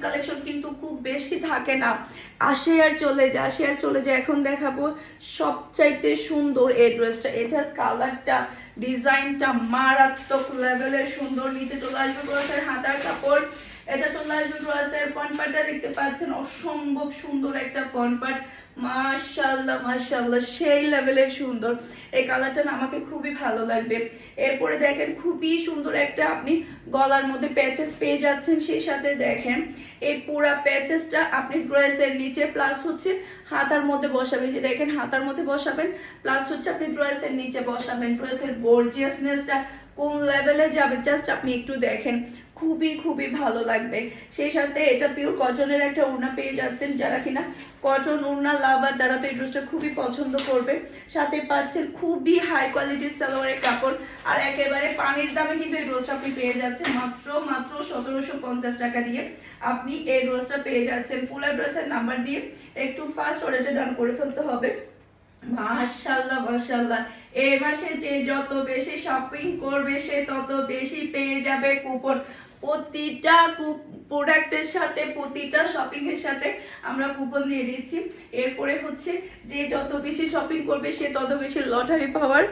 Collection কিন্তু খুব বেশি থাকে না, আসে আর চলে যায়। এখন দেখাবো সবচাইতে সুন্দর এই ড্রেসটা। এটার কালারটা, ডিজাইনটা মারাত্মক লেভেলের সুন্দর। নিচে চলে আসবে ড্রেসের হাতার কাপড়, এটা চলে আসবে ড্রেসের ফ্রন্ট পার্টটা দেখতে পাচ্ছেন, অসম্ভব সুন্দর একটা ফ্রন্ট পার্ট। মাশাআল্লাহ মাশাআল্লাহ, সেই লেভেলের সুন্দর। এই কালারটা না আমাকে খুবই ভালো লাগবে। এরপরে দেখেন খুবই সুন্দর একটা আপনি গলার মধ্যে প্যাচেস পেয়ে যাচ্ছেন। সেই সাথে দেখেন এই পুরা প্যাচেসটা আপনি ড্রেসের নিচে প্লাস হচ্ছে হাতার মধ্যে বসাবেন। যে দেখেন হাতার মধ্যে বসাবেন, প্লাস হচ্ছে আপনি ড্রেসের নিচে বসাবেন। ড্রেসের গর্জিয়াসনেসটা কোন লেভেলে যাবে জাস্ট আপনি একটু দেখেন, খুবই খুবই ভালো লাগবে। সেই সাথে এটা পিওর কটনের একটা ওড়না পেয়ে যাচ্ছেন, যারা কিনা কটন ওড়না লাভার তারা তো এই ড্রেসটা খুবই পছন্দ করবে। সাথে পাচ্ছেন খুবই হাই কোয়ালিটির সালোয়ারের কাপড়, আর একেবারে পানির দামে কিন্তু এই ড্রেসটা আপনি পেয়ে যাচ্ছেন মাত্র 1750 টাকা দিয়ে আপনি এই ড্রেসটা পেয়ে যাচ্ছেন। ফুল অ্যাড্রেসের নাম্বার দিয়ে একটু ফাস্ট অর্ডারটা ডান করে ফেলতে হবে। মাশাআল্লাহ মাশাআল্লাহ, এই মাসে যে যত বেশি শপিং করবে সে তত বেশি পেয়ে যাবে কুপন। প্রতিটা প্রোডাক্টের সাথে, প্রতিটা শপিং এর সাথে আমরা কুপন দিয়ে দিচ্ছি। এরপরে হচ্ছে যে যত বেশি শপিং করবে সে তত বেশি লটারি পাওয়ার